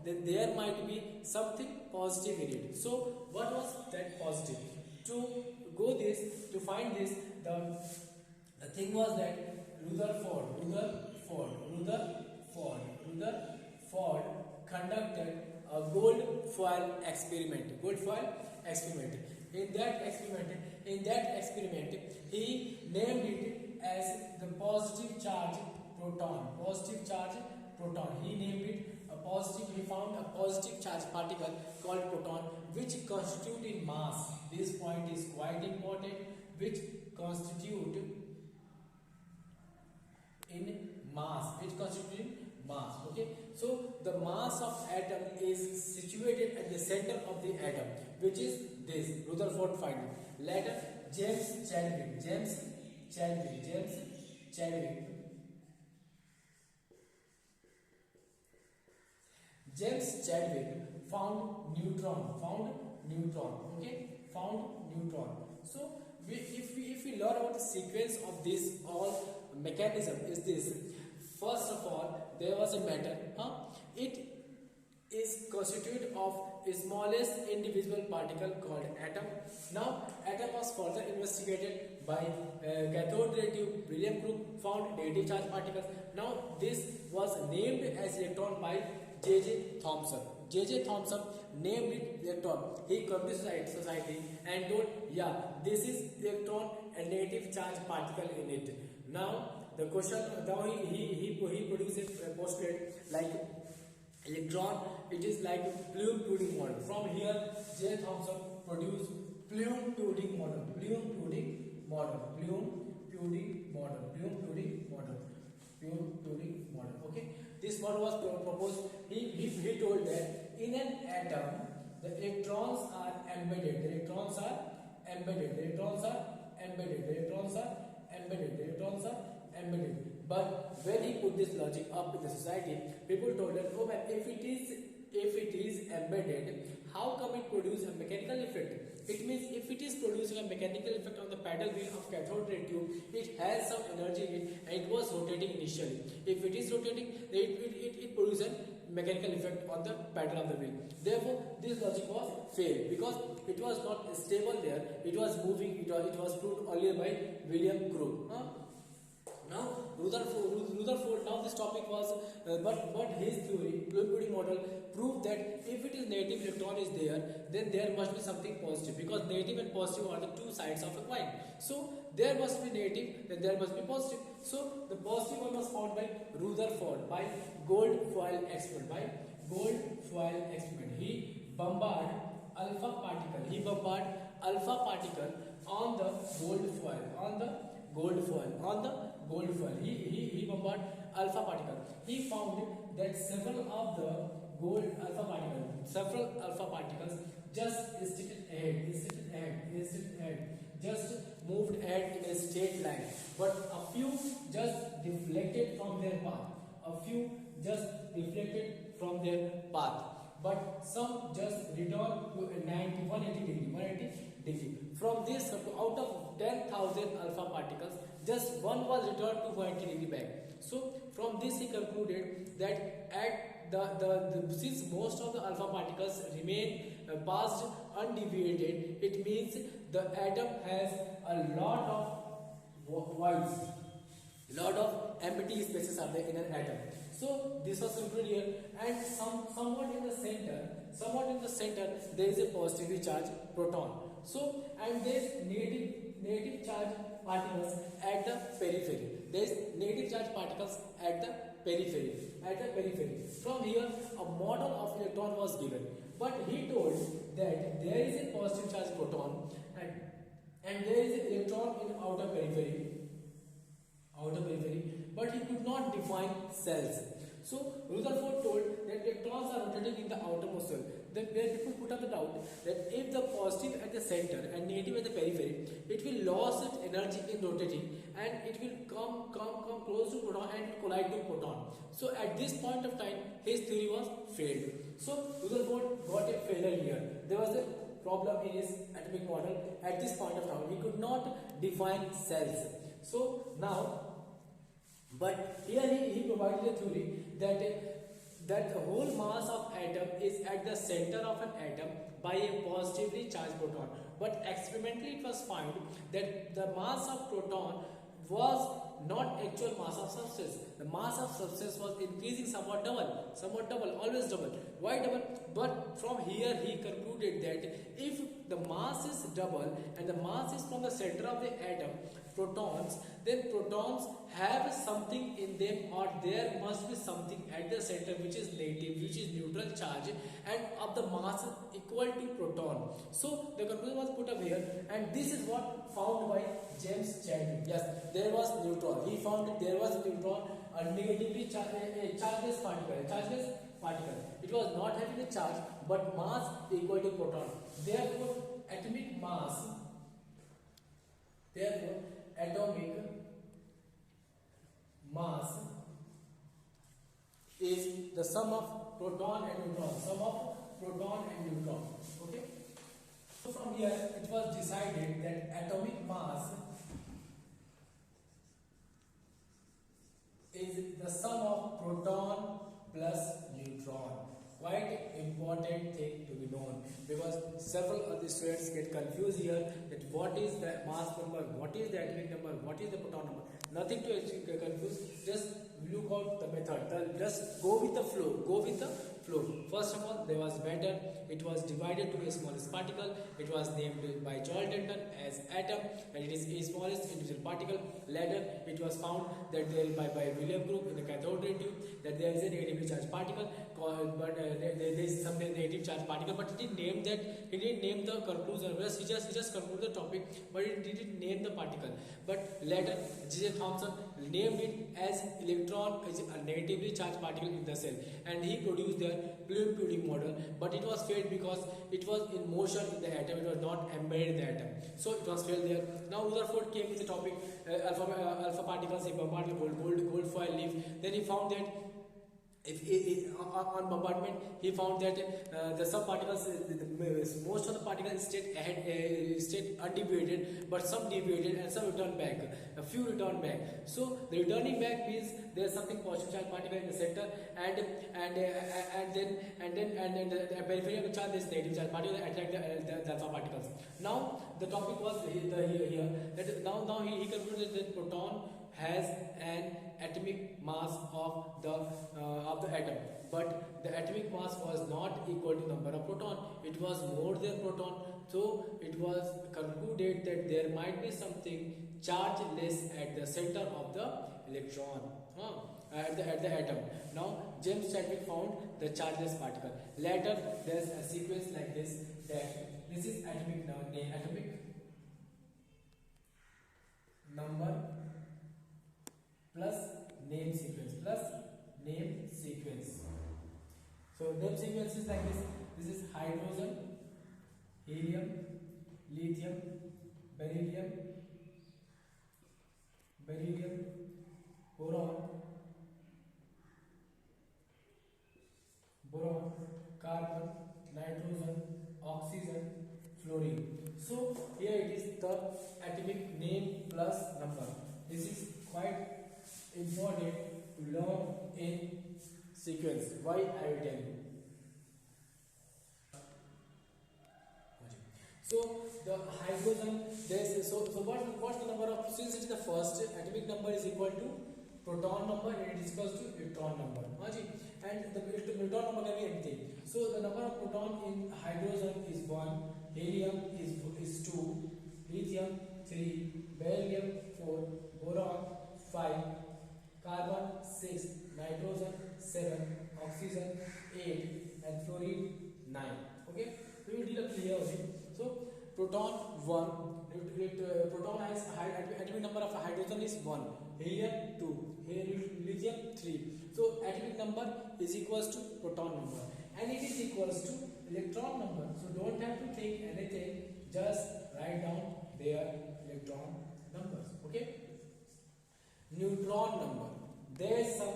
then there might be something positive in it. So what was that positive? To find this, the thing was that Rutherford conducted a gold foil experiment. In that experiment, he named it as the positive charge proton. He named it a positive. He found a positive charge particle called proton, which constitute in mass. This point is quite important. Which constitute in mass. Okay, so the mass of atom is situated at the center of the atom, which is this Rutherford finding. Later James Chadwick found neutron. So if we learn about the sequence of this all mechanism is this. First of all, there was a matter. It is constituted of a smallest indivisible particle called atom. Now, atom was further investigated by cathode ray tube. William Crook found negative charge particles. Now, this was named as electron by J.J. Thomson. J.J. Thomson named it electron. He came to society and told, yeah, this is electron and negative charge particle in it. Now, the question, now he produced a postulate like electron, it is like Bloom-Toding model. From here, J. Thomson produced Bloom-Toding model. Okay, this model was proposed. He told that in an atom, the electrons are embedded. But when he put this logic up in the society, people told that, oh man, if it is embedded, how come it produces a mechanical effect? It means if it is producing a mechanical effect on the paddle wheel of cathode ray tube, it has some energy in it and it was rotating initially. If it is rotating, it produces a mechanical effect on the paddle of the wheel. Therefore, this logic was failed because it was not stable there. It was moving. It was proved earlier by William Crook. Now Rutherford. Now this topic was, but his theory, Bloom-Toding model, proved that if it is negative electron is there, then there must be something positive, because negative and positive are the two sides of a coin. So there must be negative, then there must be positive. So the positive one was found by Rutherford by gold foil experiment. He bombarded alpha particle on the gold foil. He bombarded alpha particle. He found that several alpha particles just stayed ahead, just moved ahead in a straight line, but a few just deflected from their path. But some just returned to a 180 degree. From this, out of 10,000 alpha particles, just one was returned to 180 degree back. So from this he concluded that at since most of the alpha particles remain passed undeviated, it means the atom has a lot of voids. Lot of empty spaces are there in an atom. So this was concluded here, and somewhat in the center there is a positively charged proton. So, and there is negative charge particles at the periphery. There is negative charge particles at the periphery. From here, a model of electron was given, but he told that there is a positive charge proton and there is an electron in outer periphery, but he could not define cells. So Rutherford told that electrons are rotating in the outermost cell. Then where people put up the doubt that if the positive at the center and negative at the periphery, it will lose its energy in rotating and it will come close to proton and collide to proton. So at this point of time, his theory was failed. So Rutherford got a failure here. There was a problem in his atomic model at this point of time. He could not define cells. So now, but here he provided a theory that that the whole mass of atom is at the center of an atom by a positively charged proton. But experimentally it was found that the mass of proton was not actual mass of substance. The mass of substance was increasing somewhat double, always double. Why double? But from here he concluded that if the mass is double and the mass is from the center of the atom, protons, then protons have something in them, or there must be something at the center which is negative, which is neutral charge, and of the mass equal to proton. So the conclusion was put up here, and this is what found by James Chadwick. Yes, there was neutron. He found that there was a neutron, a negatively chargeless particle. It was not having a charge, but mass equal to proton. Therefore, atomic mass. Therefore, atomic mass is the sum of proton and neutron. Sum of proton and neutron. Okay. So from here, it was decided that atomic mass is the sum of proton plus neutron. Quite important thing to be known, because several of the students get confused here that what is the mass number, what is the atomic number, what is the proton number. Nothing to get confused. Just look out the method. Just go with the flow. First of all, there was matter. It was divided to a smallest particle. It was named by Joel Denton as atom, and it is a smallest individual particle. Later, it was found that there by William Crook in the cathode ray tube that there is a negatively charged particle called, but there is some negative charged particle, but he didn't name the conclusion. He just concluded the topic, but he didn't name the particle. But later, J.J. Thomson named it as electron is a negatively charged particle in the cell, and he produced their Bloom pudding model, but it was failed because it was in motion in the atom. It was not embedded in the atom, so it was failed there. Now Rutherford came with the topic alpha particles, a particle gold foil leaf. Then he found that on bombardment, he found that the subparticles, most of the particles stayed undeviated, but some deviated and some returned back. A few returned back. So the returning back means there is something positive charge particle in the center, and then the periphery of the charge is negative charge particle that attract the alpha particles. Now the topic was here that now he concluded that proton has an atomic mass of the atom, but the atomic mass was not equal to number of proton. It was more than proton, so it was concluded that there might be something chargeless at the center of the electron, at the atom. Now James Chadwick found the chargeless particle. Later there is a sequence like this, that this is atomic number plus name sequence. So name sequence is like this. This is hydrogen, helium, lithium, beryllium, boron, carbon, nitrogen, oxygen, fluorine. So here it is the atomic name plus number. This is quite important to learn in sequence. Why I will tell you. So the hydrogen, what's the number of, since it is the first, atomic number is equal to proton number and it is equal to electron number. And the neutron number can be anything. So the number of proton in hydrogen is 1, helium is 2, lithium 3, beryllium 4, boron 5, carbon 6, nitrogen 7, oxygen 8, and fluorine 9. Okay, we will deal clear with it. So proton 1, proton has atomic number of hydrogen is 1, helium 2, lithium 3. So atomic number is equals to proton number, and it is equals to electron number. So don't have to think anything, just write down their electron numbers. Okay. Neutron number, there is some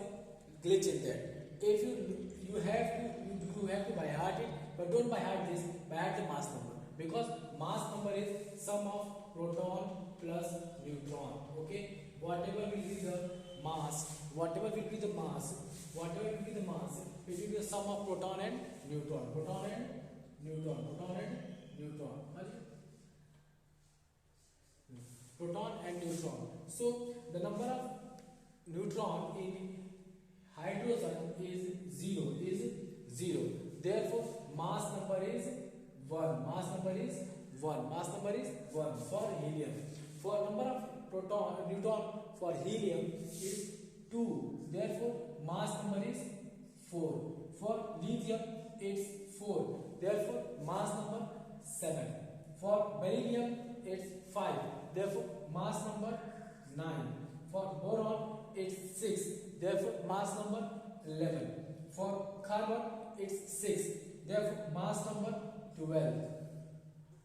glitch in that. If you have to by heart it, but don't by heart this, by heart the mass number, because mass number is sum of proton plus neutron. Okay, whatever will be the mass it will be the sum of proton and neutron. Proton and neutron. Proton and neutron. Proton and neutron. So the number of neutron in hydrogen is 0. Is 0. Therefore, mass number is 1. Mass number is 1. Mass number is 1 for helium. For number of proton, neutron for helium is 2. Therefore, mass number is 4. For lithium, it's 4. Therefore, mass number 7. For beryllium, it's 5. Therefore, mass number 9. For boron, it's 6. Therefore, mass number 11. For carbon, it's 6. Therefore, mass number 12.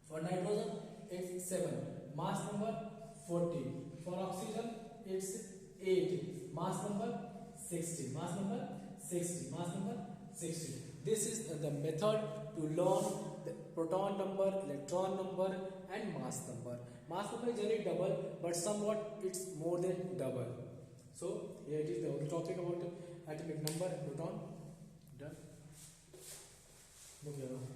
For nitrogen, it's 7. Mass number 14. For oxygen, it's 8. Mass number 60. Mass number 60. Mass number 60. This is the method to learn the proton number, electron number and mass number. Mass number is generally double, but somewhat it's more than double. So here it is the only topic about atomic number and proton. Done. Okay.